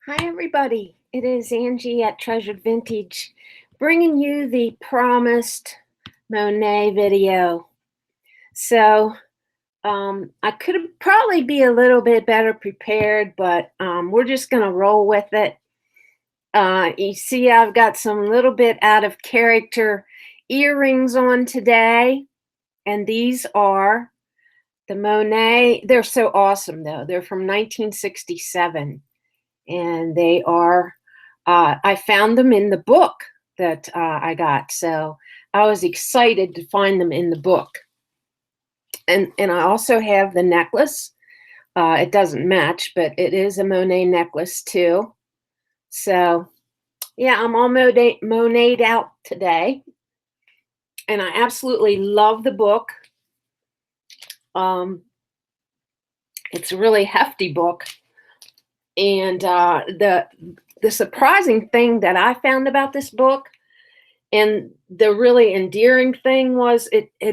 Hi, everybody. It is Angie at Treasured Vintage bringing you the promised Monet video. So I could probably be a little bit better prepared, but we're just going to roll with it. You see, I've got some little bit out of character earrings on today, and these are the Monet. They're so awesome, though. They're from 1967. And they are, I found them in the book that I got. So I was excited to find them in the book. And I also have the necklace. It doesn't match, but it is a Monet necklace too. So yeah, I'm all Monet'd out today. And I absolutely love the book. It's a really hefty book. And the surprising thing that I found about this book, and the really endearing thing, was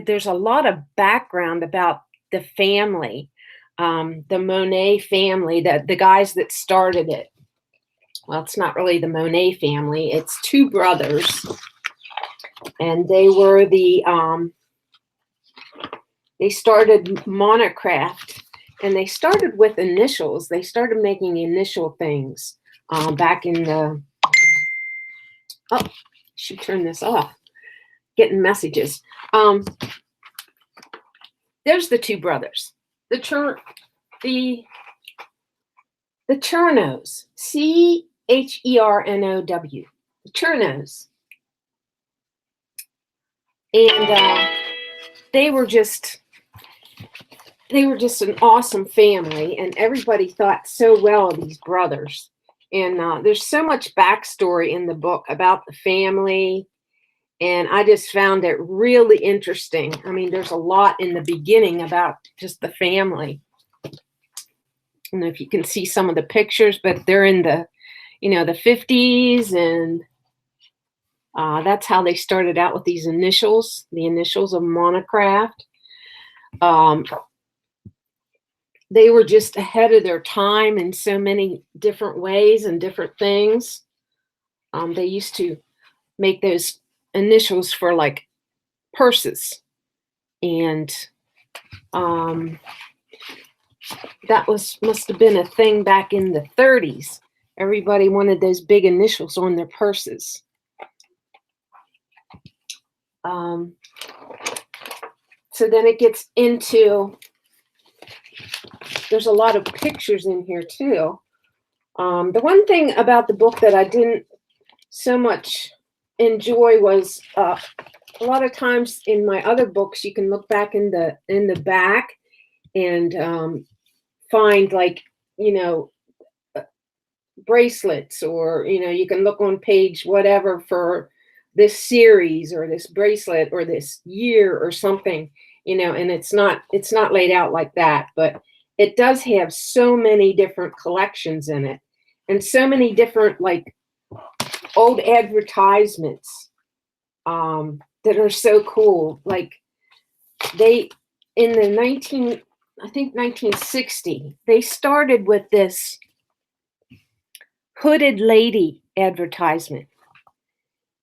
there's a lot of background about the family, the Monet family, the guys that started it. Well, it's not really the Monet family; it's two brothers, and they were they started Monocraft. And they started with initials. They started making initial things back in the, oh, should turn this off, getting messages. There's the two brothers, the Chernows, Chernow, the Chernows. And they were just an awesome family, and everybody thought so well of these brothers. And there's so much backstory in the book about the family, and I just found it really interesting. I mean, there's a lot in the beginning about just the family. I don't know if you can see some of the pictures, but they're in the 50s, and that's how they started out with these initials, the initials of Monocraft. They were just ahead of their time in so many different ways and different things. They used to make those initials for like purses. And that must have been a thing back in the 30s. Everybody wanted those big initials on their purses. So then it gets into, there's a lot of pictures in here too. The one thing about the book that I didn't so much enjoy was a lot of times in my other books, you can look back in the back and find, like, bracelets, or you can look on page whatever for this series or this bracelet or this year or something, and it's not laid out like that, but it does have so many different collections in it, and so many different, like, old advertisements that are so cool. Like, they, in the 1960, they started with this hooded lady advertisement,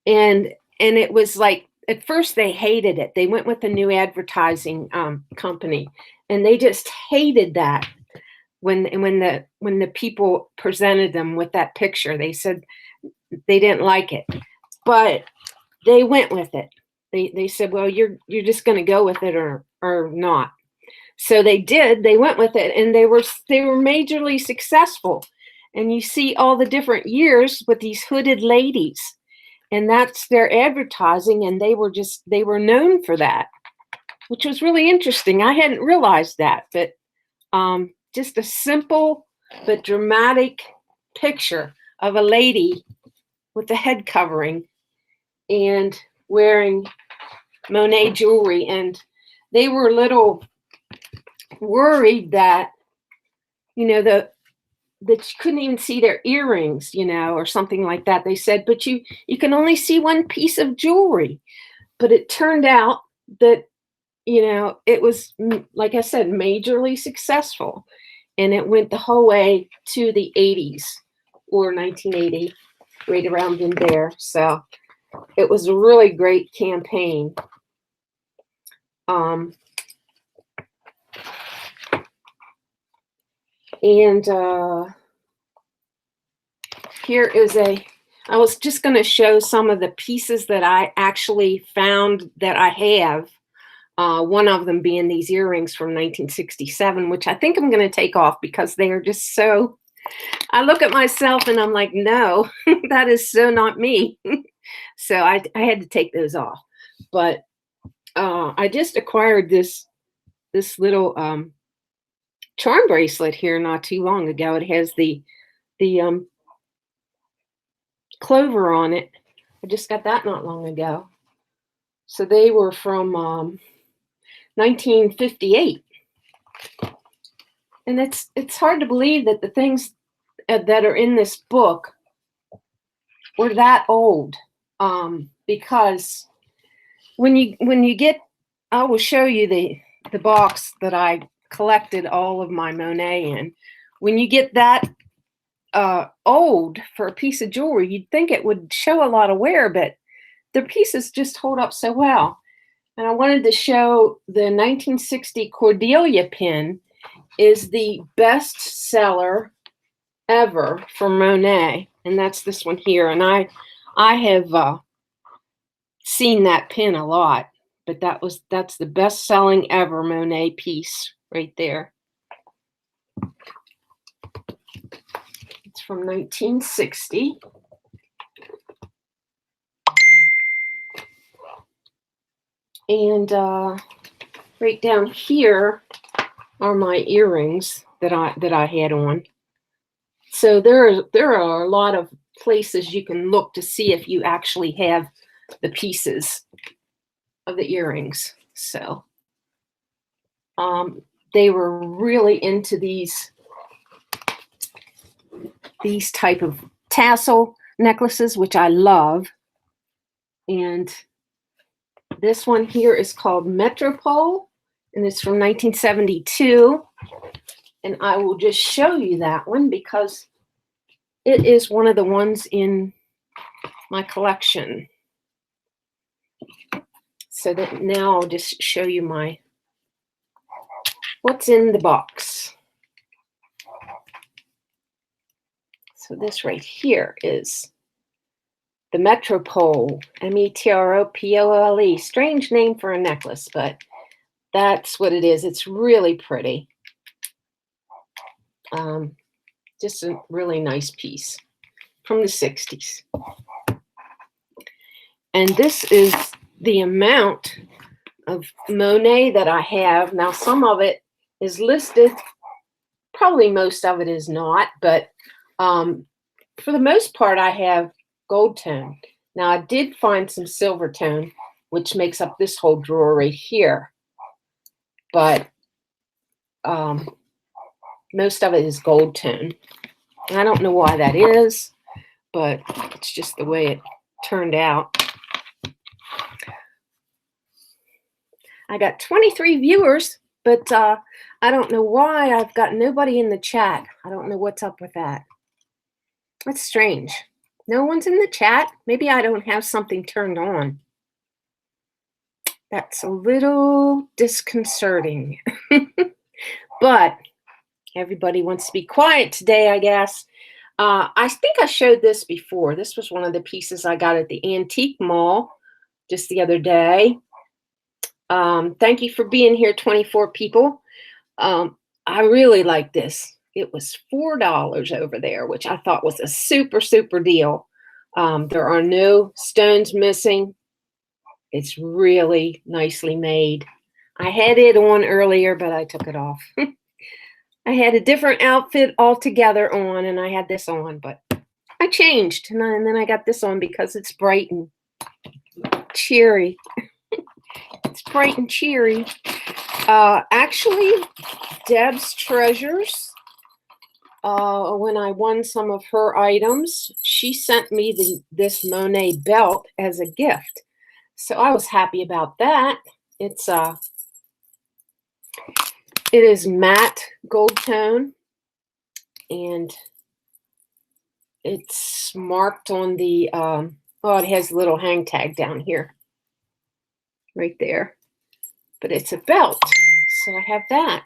and it was like, at first they hated it. They went with a new advertising company, and they just hated that. When the people presented them with that picture, they said they didn't like it, but they went with it. They said, well, you're just going to go with it or not. So they did. They went with it, and they were majorly successful. And you see all the different years with these hooded ladies, and that's their advertising, and they were known for that, which was really interesting. I hadn't realized that, but just a simple but dramatic picture of a lady with a head covering and wearing Monet jewelry, and they were a little worried that that you couldn't even see their earrings, or something like that. They said, but you can only see one piece of jewelry. But it turned out that it was, like I said, majorly successful, and it went the whole way to the 80s, or 1980, right around in there. So it was a really great campaign. Here is I was just going to show some of the pieces that I actually found that I have. One of them being these earrings from 1967, which I think I'm going to take off because they are just so, I look at myself and I'm like, no, that is so not me. So I had to take those off. But I just acquired this little charm bracelet here not too long ago. It has the clover on it. I just got that not long ago. So they were from 1958. And it's hard to believe that the things that are in this book were that old, because when you get, I will show you the box that I collected all of my Monet in. When you get that old for a piece of jewelry, you'd think it would show a lot of wear, but the pieces just hold up so well. And I wanted to show the 1960 Cordelia pin is the best seller ever for Monet, and that's this one here. And I have seen that pin a lot, but that's the best selling ever Monet piece right there. It's from 1960. And right down here are my earrings that I had on. So there are a lot of places you can look to see if you actually have the pieces of the earrings. So they were really into these type of tassel necklaces, which I love. And this one here is called Metropole, and it's from 1972. And I will just show you that one because it is one of the ones in my collection. So that now I'll just show you what's in the box. So this right here is the Metropole, Metropole. Strange name for a necklace, but that's what it is. It's really pretty. Just a really nice piece from the 60s. And this is the amount of Monet that I have. Now, some of it is listed. Probably most of it is not, but for the most part, I have gold tone. Now, I did find some silver tone, which makes up this whole drawer right here. But most of it is gold tone. And I don't know why that is, but it's just the way it turned out. I got 23 viewers, but I don't know why I've got nobody in the chat. I don't know what's up with that. That's strange. No one's in the chat. Maybe I don't have something turned on. That's a little disconcerting. But everybody wants to be quiet today, I guess. I think I showed this before. This was one of the pieces I got at the antique mall just the other day. Thank you for being here, 24 people. I really like this. It was $4 over there, which I thought was a super, super deal. There are no stones missing. It's really nicely made. I had it on earlier, but I took it off. I had a different outfit altogether on, and I had this on, but I changed, and then I got this on because it's bright and cheery. It's bright and cheery. Actually, Deb's Treasures, when I won some of her items, she sent me this Monet belt as a gift. So I was happy about that. It is matte gold tone, and it's marked on the, oh, it has a little hang tag down here, right there. But it's a belt, so I have that.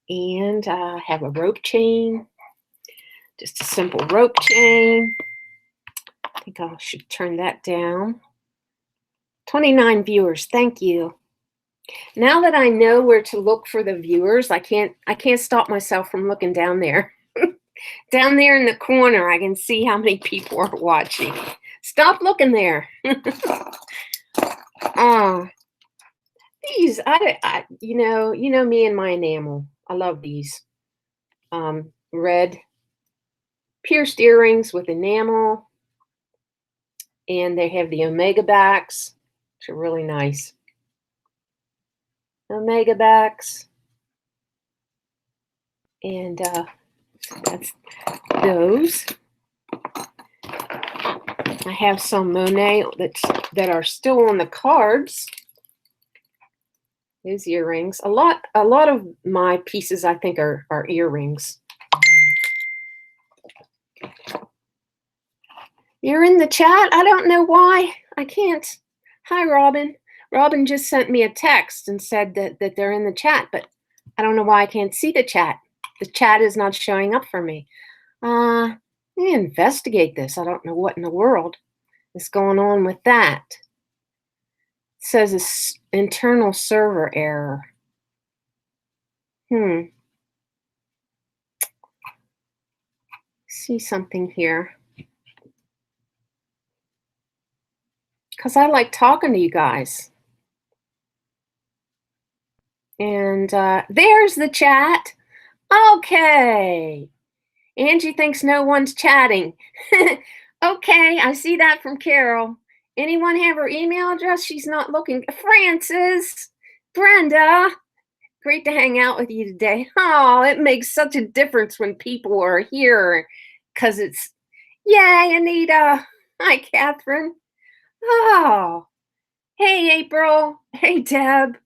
And I have a rope chain, just a simple rope chain. I think I should turn that down. 29 viewers, thank you. Now that I know where to look for the viewers, I can't stop myself from looking down there. Down there in the corner, I can see how many people are watching. Stop looking there. These, you know me and my enamel. I love these. Red pierced earrings with enamel. And they have the omega backs, which are really nice. Omega backs. And that's those. I have some Monet that are still on the cards. Those earrings. A lot of my pieces, I think, are earrings. You're in the chat? I don't know why. I can't. Hi, Robin. Robin just sent me a text and said that they're in the chat, but I don't know why I can't see the chat. The chat is not showing up for me. Let me investigate this. I don't know what in the world is going on with that. It says it's internal server error. See something here. Because I like talking to you guys. And there's the chat. Okay. Angie thinks no one's chatting. Okay, I see that from Carol. Anyone have her email address? She's not looking. Francis, Brenda, great to hang out with you today. Oh, it makes such a difference when people are here because it's, yay, Anita. Hi, Catherine. Oh, hey, April. Hey, Deb.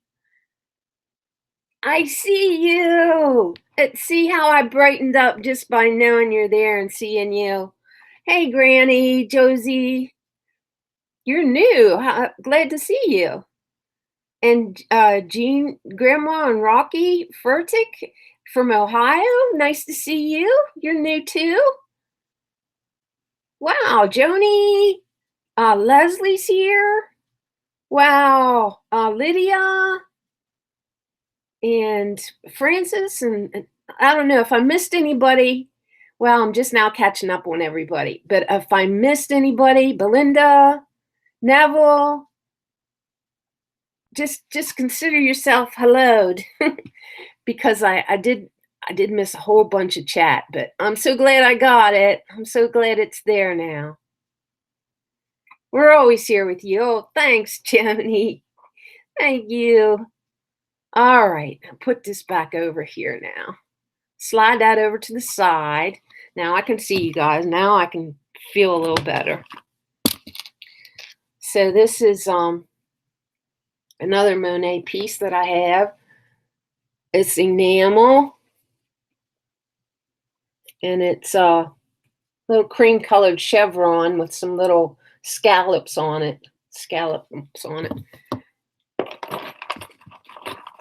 I see you. See how I brightened up just by knowing you're there and seeing you. Hey, Granny, Josie. You're new. Glad to see you. And Jean, Grandma, and Rocky Furtick from Ohio. Nice to see you. You're new too. Wow, Joni. Leslie's here. Wow, Lydia. And Francis, and I don't know if I missed anybody. Well, I'm just now catching up on everybody. But if I missed anybody, Belinda, Neville, just consider yourself helloed because I did miss a whole bunch of chat, but I'm so glad I got it. I'm so glad it's there now. We're always here with you. Oh, thanks, Joni. Thank you. All right, I'll put this back over here now. Slide that over to the side. Now I can see you guys. Now I can feel a little better. So this is another Monet piece that I have. It's enamel. And it's a little cream colored chevron with some little scallops on it.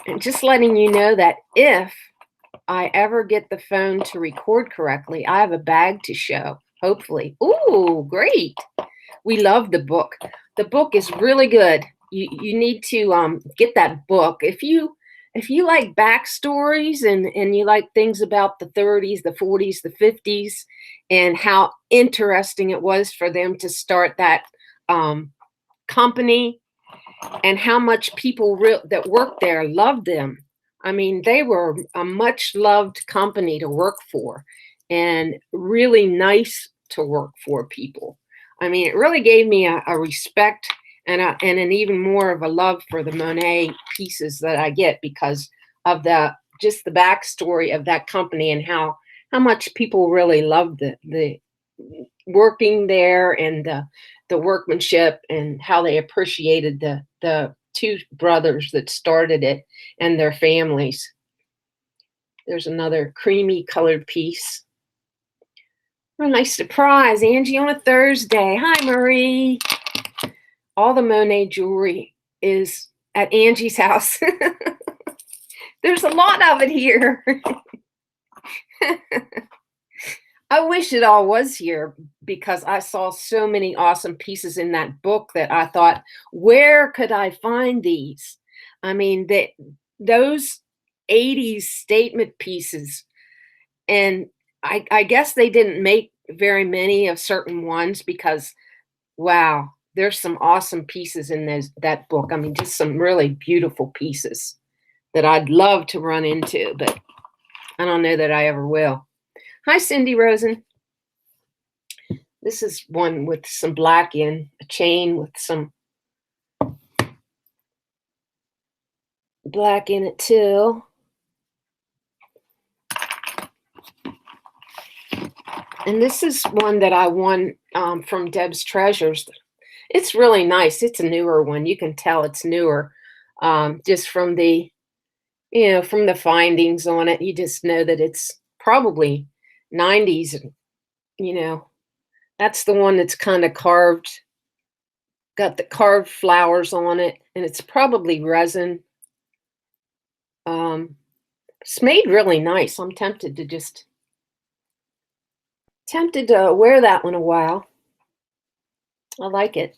And just letting you know that if I ever get the phone to record correctly, I have a bag to show, hopefully. Ooh, great. We love the book. The book is really good. You need to get that book. If you like backstories and you like things about the 30s, the 40s, the 50s, and how interesting it was for them to start that company, and how much people that worked there loved them. I mean, they were a much loved company to work for and really nice to work for people. I mean, it really gave me a respect and an even more of a love for the Monet pieces that I get because of just the backstory of that company and how much people really loved the working there and the workmanship and how they appreciated the two brothers that started it and their families. There's another creamy colored piece. What a nice surprise, Angie, on a Thursday. Hi, Marie. All the Monet jewelry is at Angie's house. There's a lot of it here. I wish it all was here because I saw so many awesome pieces in that book that I thought, where could I find these? I mean, those 80s statement pieces, and I guess they didn't make very many of certain ones because, wow, there's some awesome pieces in that book. I mean, just some really beautiful pieces that I'd love to run into, but I don't know that I ever will. Hi, Cindy Rosen. This is one with some black in, a chain with some black in it too. And this is one that I won from Deb's Treasures. It's really nice. It's a newer one. You can tell it's newer just from the, from the findings on it. You just know that it's probably 90s, That's the one that's kind of carved, got the carved flowers on it, and it's probably resin. It's made really nice. I'm tempted to wear that one a while. I like it.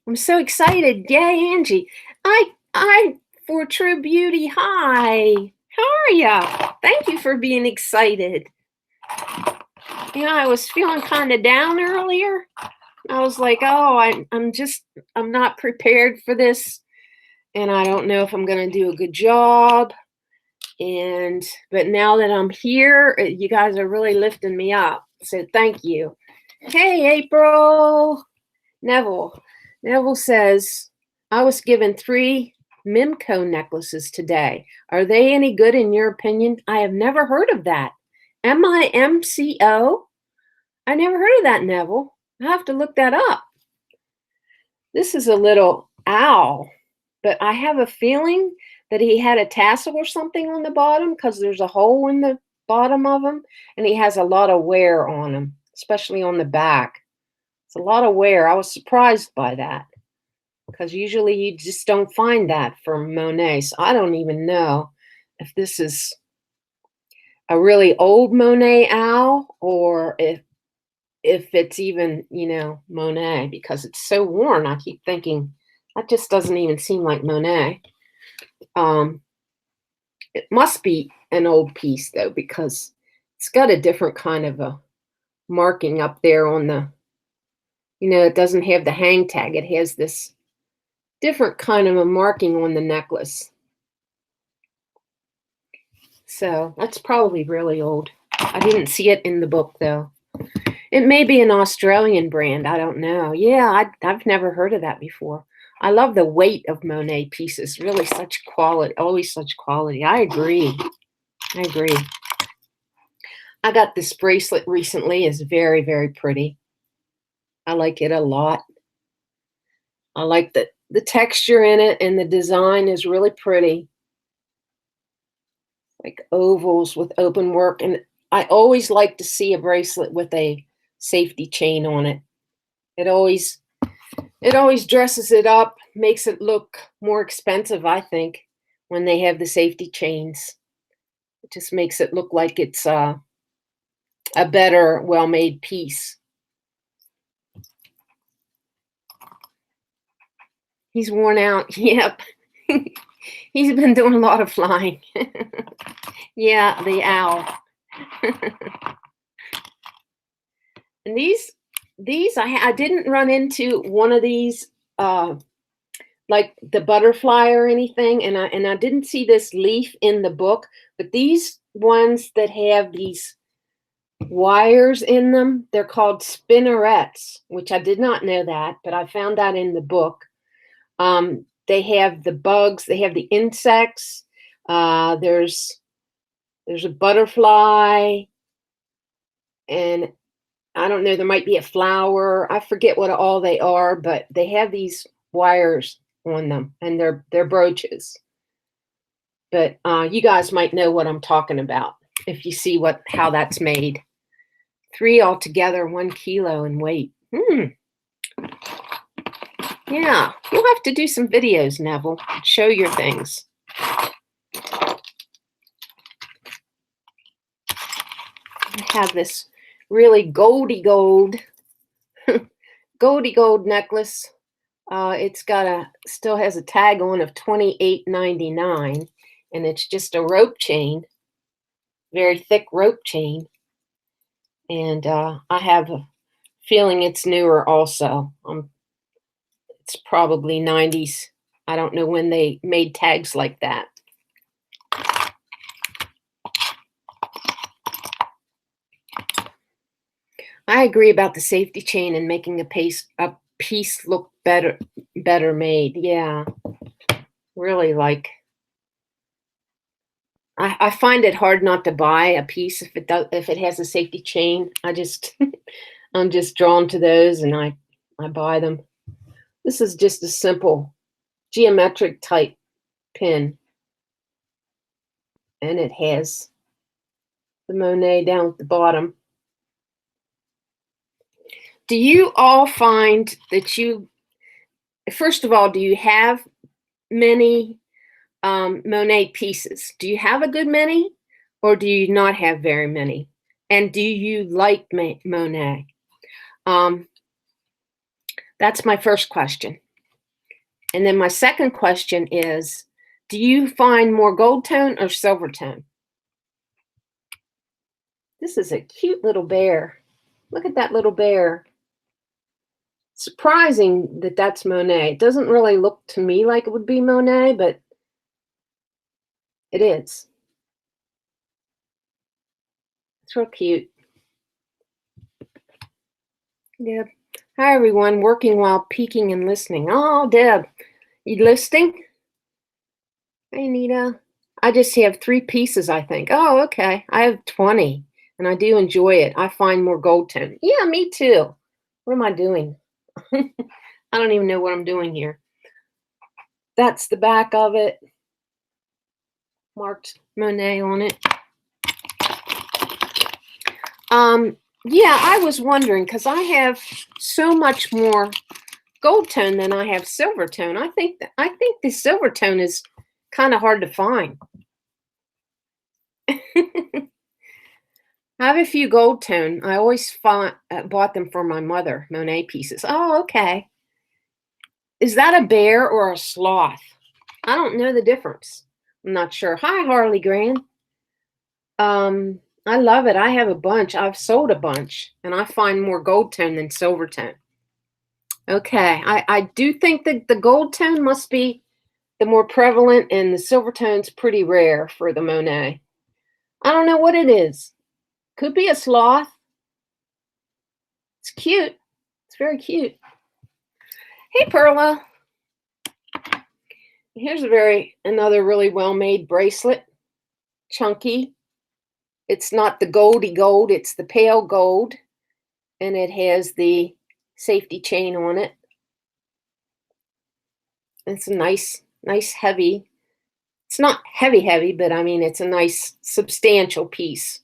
I'm so excited. Yay, Angie. I for True Beauty. Hi. How are ya? Thank you for being excited. I was feeling kind of down earlier. I was like, oh, I'm not prepared for this. And I don't know if I'm going to do a good job. But now that I'm here, you guys are really lifting me up. So thank you. Hey, April. Neville says, I was given 3 Mimco necklaces today. Are they any good in your opinion? I have never heard of that. MIMCO? I never heard of that, Neville. I have to look that up. This is a little owl, but I have a feeling that he had a tassel or something on the bottom because there's a hole in the bottom of him, and he has a lot of wear on him, especially on the back. It's a lot of wear. I was surprised by that because usually you just don't find that from Monet. So I don't even know if this is a really old Monet owl or if it's even, Monet, because it's so worn. I keep thinking that just doesn't even seem like Monet. It must be an old piece though, because it's got a different kind of a marking up there on the, it doesn't have the hang tag. It has this different kind of a marking on the necklace. So that's probably really old. I didn't see it in the book though. It may be an Australian brand. I don't know. Yeah, I've never heard of that before. I love the weight of Monet pieces. Really such quality, always such quality. I agree. I got this bracelet recently. It's very, very pretty. I like it a lot. I like the texture in it, and the design is really pretty. Like ovals with open work. And I always like to see a bracelet with a safety chain on it. It always dresses it up, makes it look more expensive, I think, when they have the safety chains. It just makes it look like it's a better, well-made piece. He's worn out. Yep. He's been doing a lot of flying. Yeah, the owl. And these I didn't run into one of these like the butterfly or anything, and I didn't see this leaf in the book, but these ones that have these wires in them, they're called spinnerets, which I did not know that, but I found that in the book. They have the bugs, they have the insects, there's a butterfly, and I don't know, there might be a flower. I forget what all they are, but they have these wires on them, and they're brooches. but you guys might know what I'm talking about if you see how that's made. 3 altogether, 1 kilo in weight. Yeah, you'll have to do some videos, Neville. Show your things. I have this really goldy gold necklace. It's still has a tag on of $28.99, and it's just a rope chain, very thick rope chain. And I have a feeling it's newer also. It's probably 90s. I don't know when they made tags like that. I agree about the safety chain and making a piece look better made. Yeah, really like. I find it hard not to buy a piece if it has a safety chain. I'm just drawn to those, and I buy them. This is just a simple geometric type pin, and it has the Monet down at the bottom. Do you all find that first of all, do you have many Monet pieces? Do you have a good many, or do you not have very many? And do you like Monet? That's my first question. And then my second question is, do you find more gold tone or silver tone? This is a cute little bear. Look at that little bear. Surprising that that's Monet. It doesn't really look to me like it would be Monet, but it is. It's real cute. Deb. Hi, everyone. Working while peeking and listening. Oh, Deb, you listening? Hey, Nita. I just have 3 pieces, I think. Oh, okay. I have 20, and I do enjoy it. I find more gold tone. Yeah, me too. What am I doing? I don't even know what I'm doing here. That's the back of it. Marked Monet on it. Yeah, I was wondering, because I have so much more gold tone than I have silver tone. I think the silver tone is kind of hard to find. I have a few gold tone. I always bought them for my mother, Monet pieces. Oh, okay. Is that a bear or a sloth? I don't know the difference. I'm not sure. Hi, Harley Grand. I love it. I have a bunch. I've sold a bunch, and I find more gold tone than silver tone. Okay, I do think that the gold tone must be the more prevalent, and the silver tone's pretty rare for the Monet. I don't know what it is. Could be a sloth. It's cute. It's very cute. Hey, Perla. Here's another really well-made bracelet. Chunky. It's not the goldy gold, it's the pale gold, and it has the safety chain on it. It's a nice heavy. It's not heavy, but I mean, it's a nice substantial piece.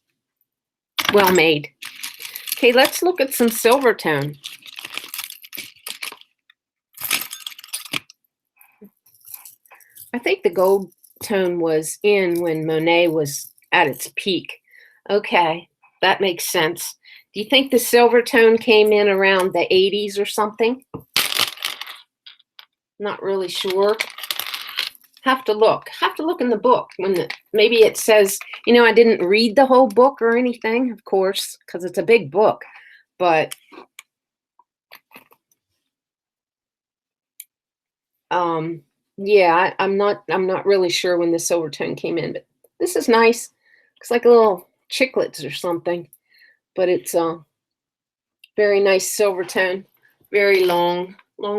Well made. Okay, let's look at some silver tone. I think the gold tone was in when Monet was at its peak. Okay, that makes sense. Do you think the silver tone came in around the 80s or something? Not really sure. Have to look in the book maybe it says, I didn't read the whole book or anything, of course, because it's a big book, but yeah, I'm not really sure when the silver tone came in, but this is nice. Looks like a little chiclets or something, but it's a very nice silver tone, very long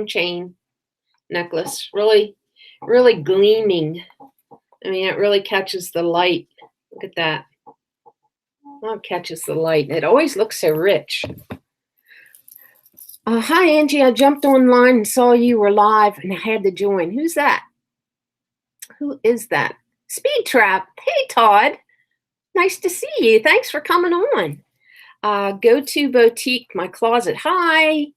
chain necklace, really gleaming. I mean, it really catches the light. Look at that. Oh, it catches the light. It always looks so rich. Hi, Angie. I jumped online and saw you were live and I had to join. Who's that? Who is that? Speed Trap. Hey, Todd. Nice to see you. Thanks for coming on. Go to Boutique, my closet. Hi.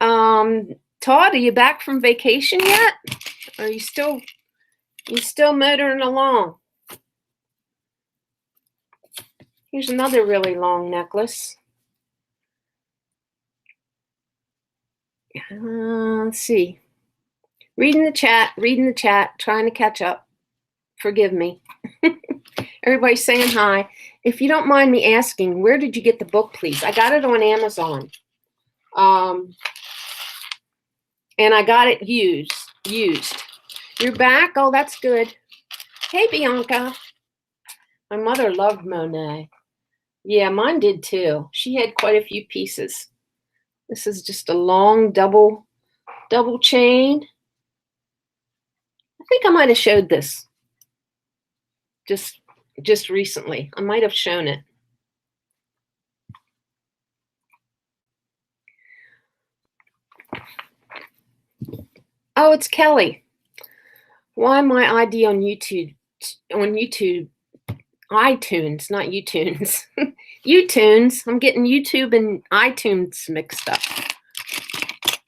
Todd, are you back from vacation yet? Or are you still motoring along? Here's another really long necklace. Let's see. Reading the chat, trying to catch up. Forgive me. Everybody's saying hi. If you don't mind me asking, where did you get the book, please? I got it on Amazon. And I got it used. You're back? Oh, that's good. Hey, Bianca. My mother loved Monet. Yeah, mine did too. She had quite a few pieces. This is just a long double chain. I think I might have showed this just recently. I might have shown it. Oh, it's Kelly. Why my ID on YouTube? iTunes, not YouTunes. YouTunes. I'm getting YouTube and iTunes mixed up.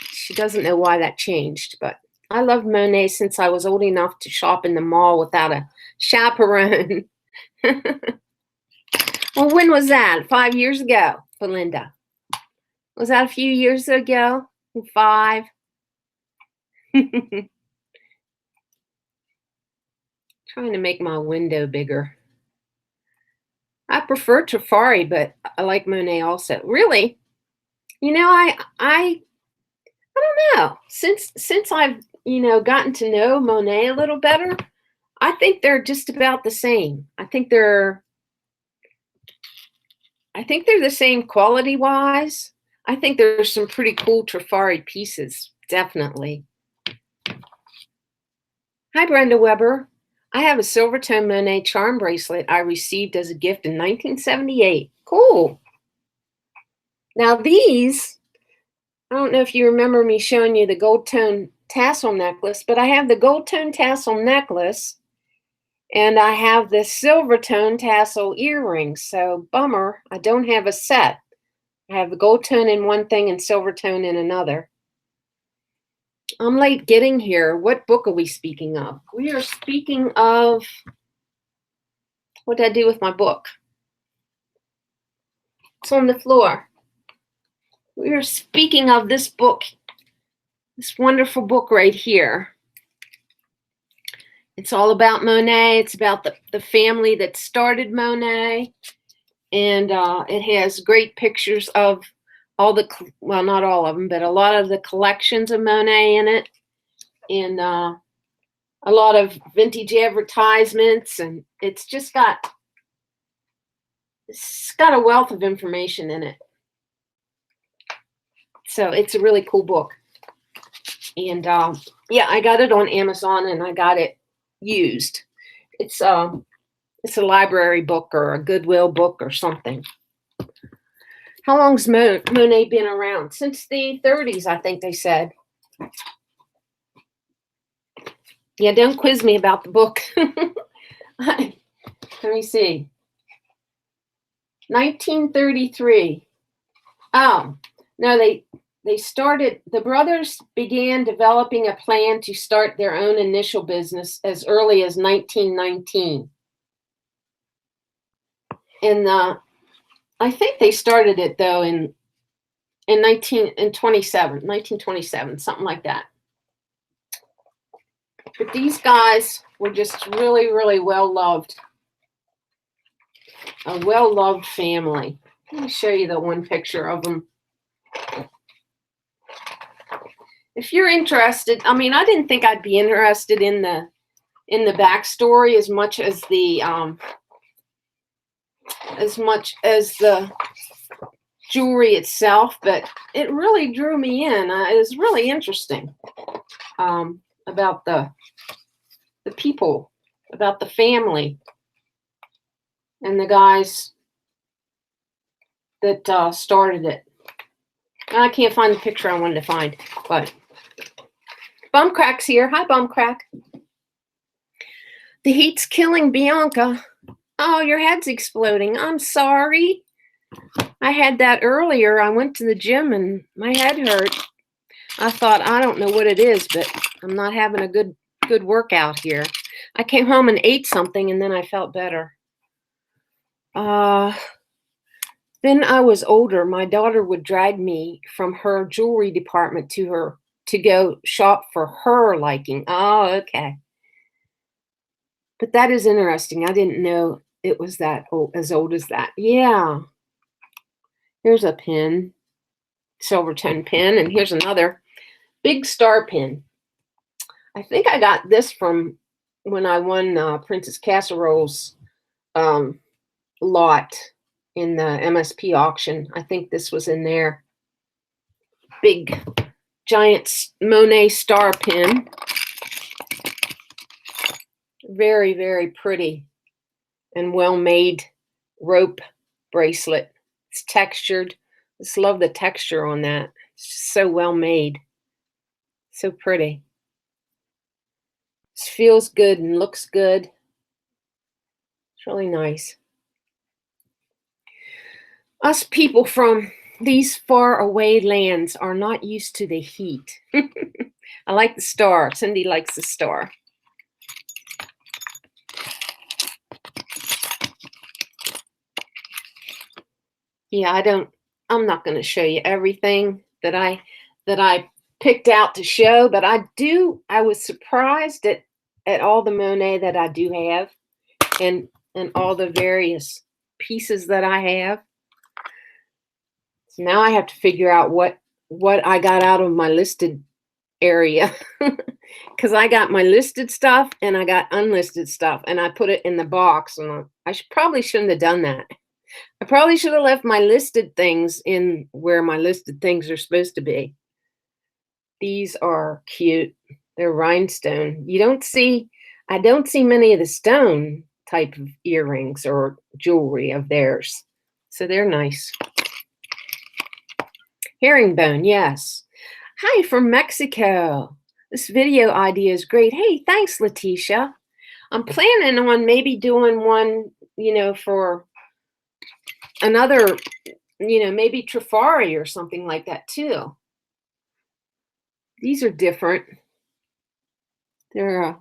She doesn't know why that changed, but I loved Monet since I was old enough to shop in the mall without a chaperone. Well, when was that? 5 years ago, Belinda. Was that a few years ago? 5. Trying to make my window bigger. I prefer Trifari, but I like Monet also. Really? You know, I don't know. Since I've, gotten to know Monet a little better, I think they're just about the same. I think they're the same quality-wise. I think there's some pretty cool Trifari pieces, definitely. Hi, Brenda Weber. I have a Silvertone Monet charm bracelet I received as a gift in 1978. Cool. Now these, I don't know if you remember me showing you the gold tone tassel necklace, but I have the gold tone tassel necklace and I have the silver tone tassel earrings. So bummer, I don't have a set. I have the gold tone in one thing and silver tone in another. I'm late getting here. What book are we speaking of? We are speaking of, what did I do with my book? It's on the floor. We are speaking of this book, this wonderful book right here. It's all about Monet. It's about the family that started Monet. And it has great pictures of all the, well, not all of them, but a lot of the collections of Monet in it. And a lot of vintage advertisements. And it's got a wealth of information in it. So it's a really cool book. And yeah, I got it on Amazon and I got it used. It's a library book or a Goodwill book or something. How long's Monet been around? Since the 30s, I think they said. Yeah, don't quiz me about the book. Let me see. 1933. Oh, no, the brothers began developing a plan to start their own initial business as early as 1919. And I think they started it though in 1927, something like that. But these guys were just really, really well loved. A well-loved family. Let me show you the one picture of them. If you're interested, I mean, I didn't think I'd be interested in the backstory as much as the jewelry itself, but it really drew me in. It was really interesting about the people, about the family, and the guys that started it. I can't find the picture I wanted to find, but Bumcrack's here. Hi, Bumcrack. The heat's killing Bianca. Oh, your head's exploding. I'm sorry. I had that earlier. I went to the gym and my head hurt. I thought, I don't know what it is, but I'm not having a good workout here. I came home and ate something and then I felt better. Then I was older. My daughter would drag me from her jewelry department to go shop for her liking. Oh, okay. But that is interesting. I didn't know it was that old, as old as that. Yeah. Here's a pin, silver tone pin, and here's another big star pin. I think I got this from when I won Princess Casserole's lot in the MSP auction. I think this was in there. Big, giant Monet star pin. Very, very pretty and well-made rope bracelet. It's textured. I just love the texture on that. It's just so well-made. So pretty. It feels good and looks good. It's really nice. Us people from these far away lands are not used to the heat. I like the star. Cindy likes the star. Yeah, I'm not going to show you everything that I picked out to show, but I was surprised at all the Monet that I do have and all the various pieces that I have. So now I have to figure out what I got out of my listed area because I got my listed stuff and I got unlisted stuff and I put it in the box, and I probably shouldn't have done that. I probably should have left my listed things in where my listed things are supposed to be. These are cute. They're rhinestone. I don't see many of the stone type of earrings or jewelry of theirs. So they're nice. Herringbone, yes. Hi from Mexico. This video idea is great. Hey, thanks, Letitia. I'm planning on maybe doing one, for another, maybe Trifari or something like that too. These are different. They're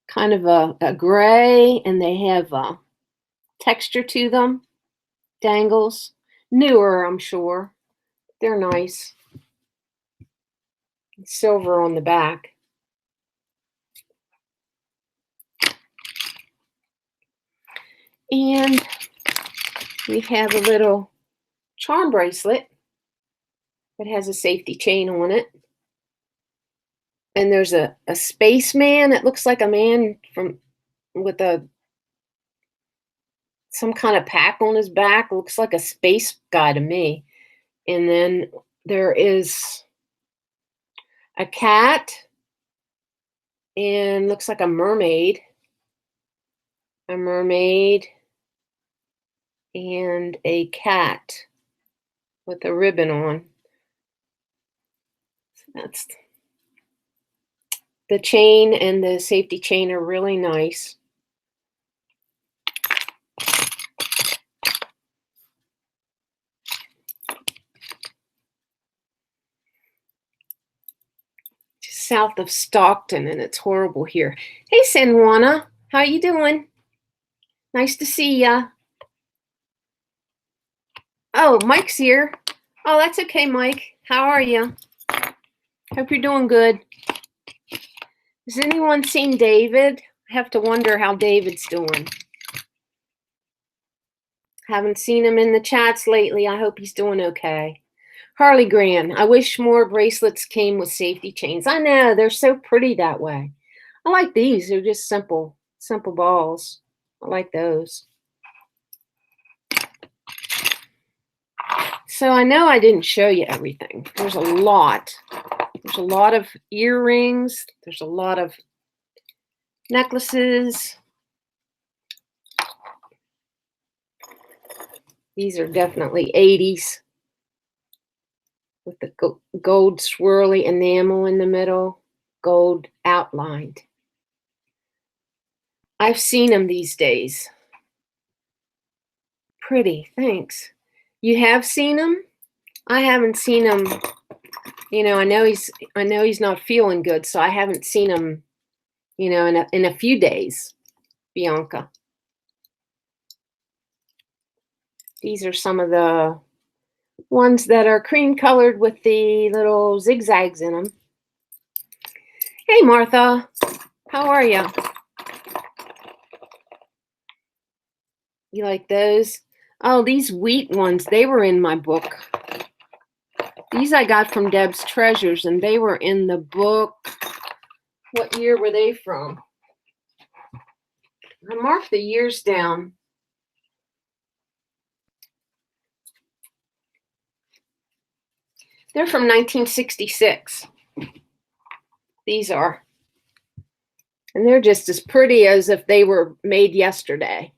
kind of a gray, and they have a texture to them. Dangles. Newer, I'm sure. They're nice. Silver on the back. And we have a little charm bracelet that has a safety chain on it. And there's a spaceman. It looks like a man with some kind of pack on his back. Looks like a space guy to me. And then there is a cat and looks like a mermaid. A mermaid and a cat with a ribbon on. So that's the chain, and the safety chain are really nice. Just south of Stockton, and it's horrible here. Hey, San Juana, how you doing? Nice to see ya. Oh, Mike's here. Oh, that's okay, Mike. How are you? Hope you're doing good. Has anyone seen David? I have to wonder how David's doing. Haven't seen him in the chats lately. I hope he's doing okay. Harley Grand, I wish more bracelets came with safety chains. I know, they're so pretty that way. I like these. They're just simple balls. I like those. So I know I didn't show you everything. There's a lot. There's a lot of earrings. There's a lot of necklaces. These are definitely 80s with the gold swirly enamel in the middle, gold outlined. I've seen them these days. Pretty, thanks. You have seen him? I haven't seen him. You know, I know he's not feeling good, so I haven't seen him, you know, in a few days. Bianca. These are some of the ones that are cream colored with the little zigzags in them. Hey, Martha. How are you? You like those? Oh, these wheat ones, they were in my book. These I got from Deb's Treasures, and they were in the book. What year were they from? I marked the years down. They're from 1966. These are. And they're just as pretty as if they were made yesterday.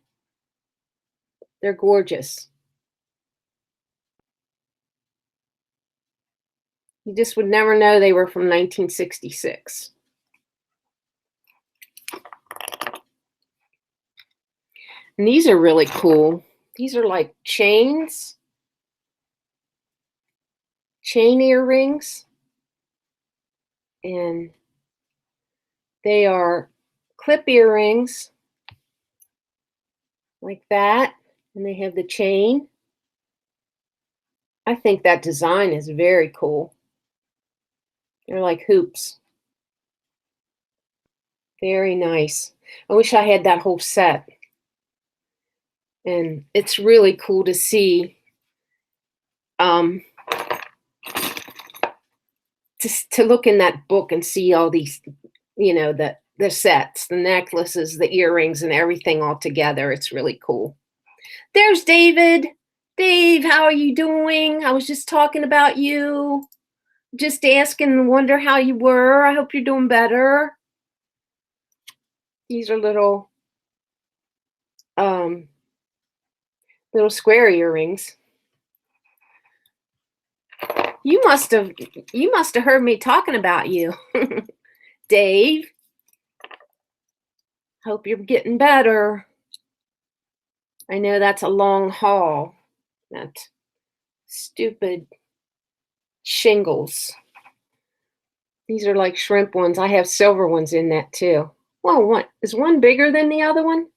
They're gorgeous. You just would never know they were from 1966. And these are really cool. These are like chains. Chain earrings. And they are clip earrings. Like that. And they have the chain. I think that design is very cool. They're like hoops. Very nice. I wish I had that whole set. And it's really cool to see to look in that book and see all these, you know, the sets, the necklaces, the earrings, and everything all together. It's really cool. There's David. Dave, how are you doing? I was just talking about you. Just asking, wonder how you were. I hope you're doing better. These are little square earrings. You must have heard me talking about you. Dave. Hope you're getting better. I know that's a long haul. That stupid shingles. These are like shrimp ones. I have silver ones in that too. Well, what is one bigger than the other one?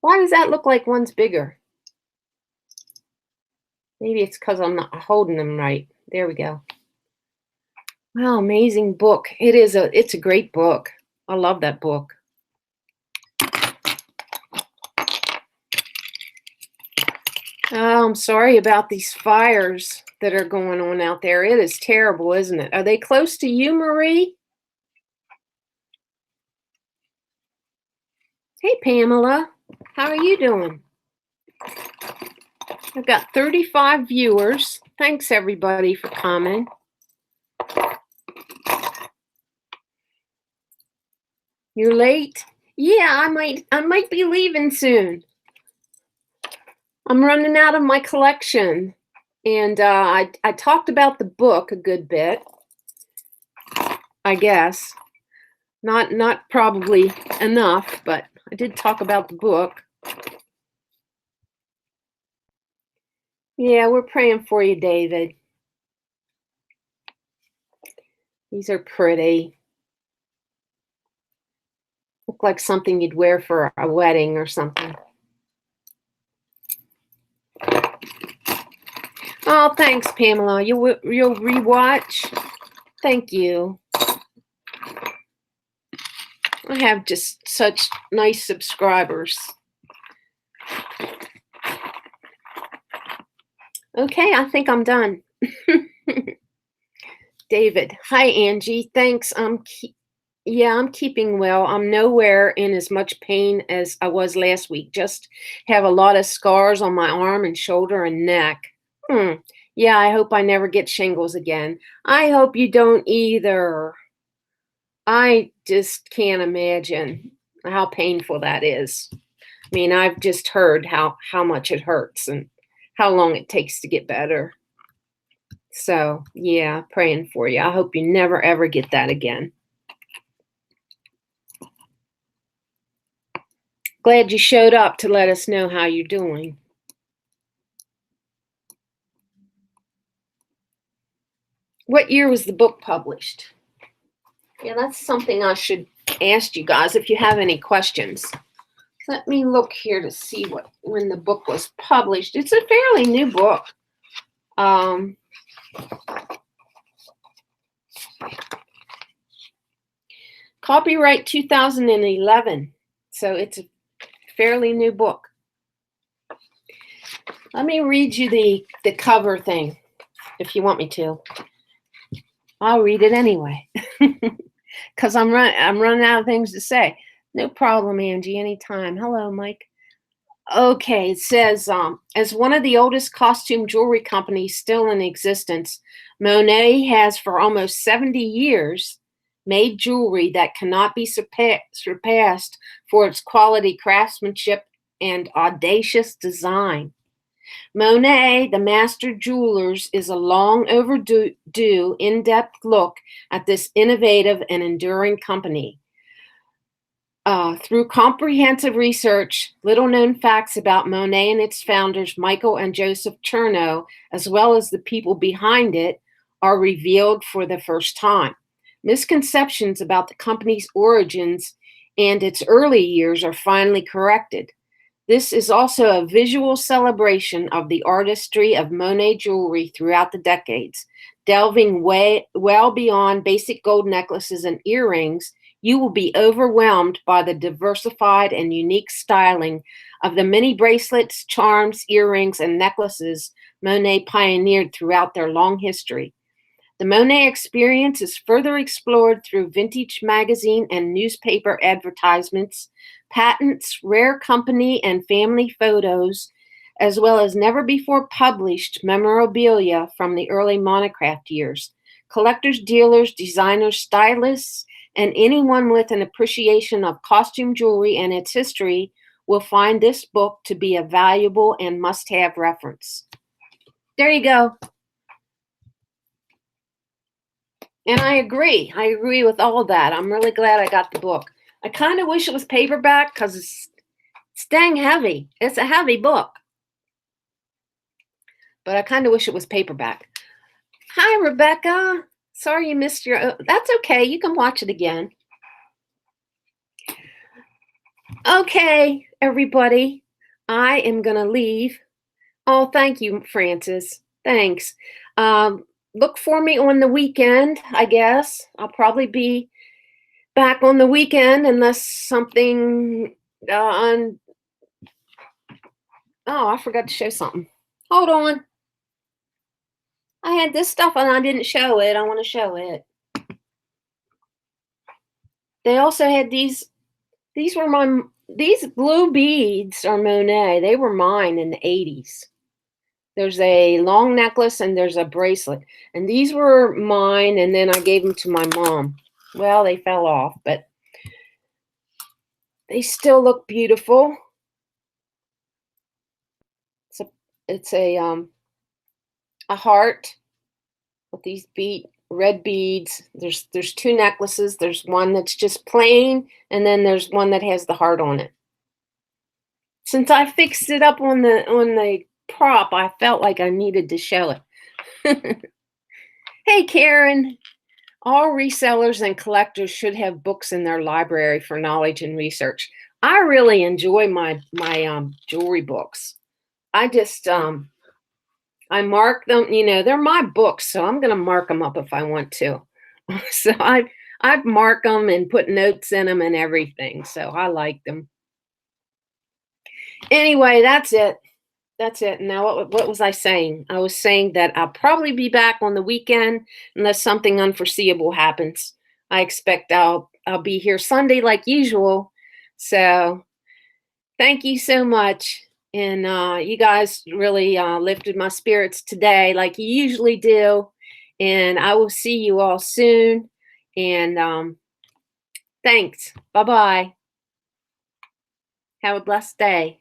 Why does that look like one's bigger? Maybe it's because I'm not holding them right. There we go. Wow, amazing book. It's a great book. I love that book. Oh, I'm sorry about these fires that are going on out there. It is terrible, isn't it? Are they close to you, Marie? Hey, Pamela. How are you doing? I've got 35 viewers. Thanks, everybody, for coming. You're late? Yeah, I might be leaving soon. I'm running out of my collection. And I talked about the book a good bit, I guess. Not probably enough, but I did talk about the book. Yeah, we're praying for you, David. These are pretty. Look like something you'd wear for a wedding or something. Oh, thanks, Pamela. You'll rewatch? Thank you. I have just such nice subscribers. Okay, I think I'm done. David. Hi, Angie. Thanks. I'm keeping well. I'm nowhere in as much pain as I was last week. Just have a lot of scars on my arm and shoulder and neck. Yeah, I hope I never get shingles again. I hope you don't either. I just can't imagine how painful that is. I mean, I've just heard how much it hurts and how long it takes to get better. So, yeah, praying for you. I hope you never, ever get that again. Glad you showed up to let us know how you're doing. What year was the book published? Yeah, that's something I should ask you guys if you have any questions. Let me look here to see when the book was published. It's a fairly new book. Copyright 2011. So it's a fairly new book. Let me read you the cover thing, if you want me to. I'll read it anyway, because I'm running out of things to say. No problem, Angie, anytime. Hello, Mike. Okay, it says, as one of the oldest costume jewelry companies still in existence, Monet has for almost 70 years made jewelry that cannot be surpassed for its quality craftsmanship and audacious design. Monet, the Master Jewelers, is a long overdue, in-depth look at this innovative and enduring company. Through comprehensive research, little-known facts about Monet and its founders, Michael and Joseph Chernow, as well as the people behind it, are revealed for the first time. Misconceptions about the company's origins and its early years are finally corrected. This is also a visual celebration of the artistry of Monet jewelry throughout the decades. Delving well beyond basic gold necklaces and earrings, you will be overwhelmed by the diversified and unique styling of the many bracelets, charms, earrings, and necklaces Monet pioneered throughout their long history. The Monet experience is further explored through vintage magazine and newspaper advertisements, patents, rare company and family photos, as well as never-before published memorabilia from the early monocraft years. Collectors, dealers, designers, stylists, and anyone with an appreciation of costume jewelry and its history will find this book to be a valuable and must-have reference. There you go. And I agree with all of that. I'm really glad I got the book. I kind of wish it was paperback because it's dang heavy. It's a heavy book. But I kind of wish it was paperback. Hi, Rebecca. Sorry you missed your... That's okay. You can watch it again. Okay, everybody. I am going to leave. Oh, thank you, Francis. Thanks. Look for me on the weekend, I guess. I'll probably be back on the weekend unless something oh, I forgot to show something. Hold on. I had this stuff and I didn't show it. I want to show it. They also had these blue beads are Monet. They were mine in the 80s. There's a long necklace and there's a bracelet. And these were mine, and then I gave them to my mom. Well, they fell off, but they still look beautiful. It's a heart with these red beads. There's two necklaces. There's one that's just plain, and then there's one that has the heart on it. Since I fixed it up on the prop, I felt like I needed to show it. Hey, Karen. All resellers and collectors should have books in their library for knowledge and research. I really enjoy my jewelry books. I just I mark them. You know, they're my books, so I'm gonna mark them up if I want to. So I mark them and put notes in them and everything. So I like them. Anyway, that's it. That's it. Now, what was I saying? I was saying that I'll probably be back on the weekend unless something unforeseeable happens. I expect I'll be here Sunday like usual. So thank you so much. And you guys really lifted my spirits today like you usually do. And I will see you all soon. And thanks. Bye-bye. Have a blessed day.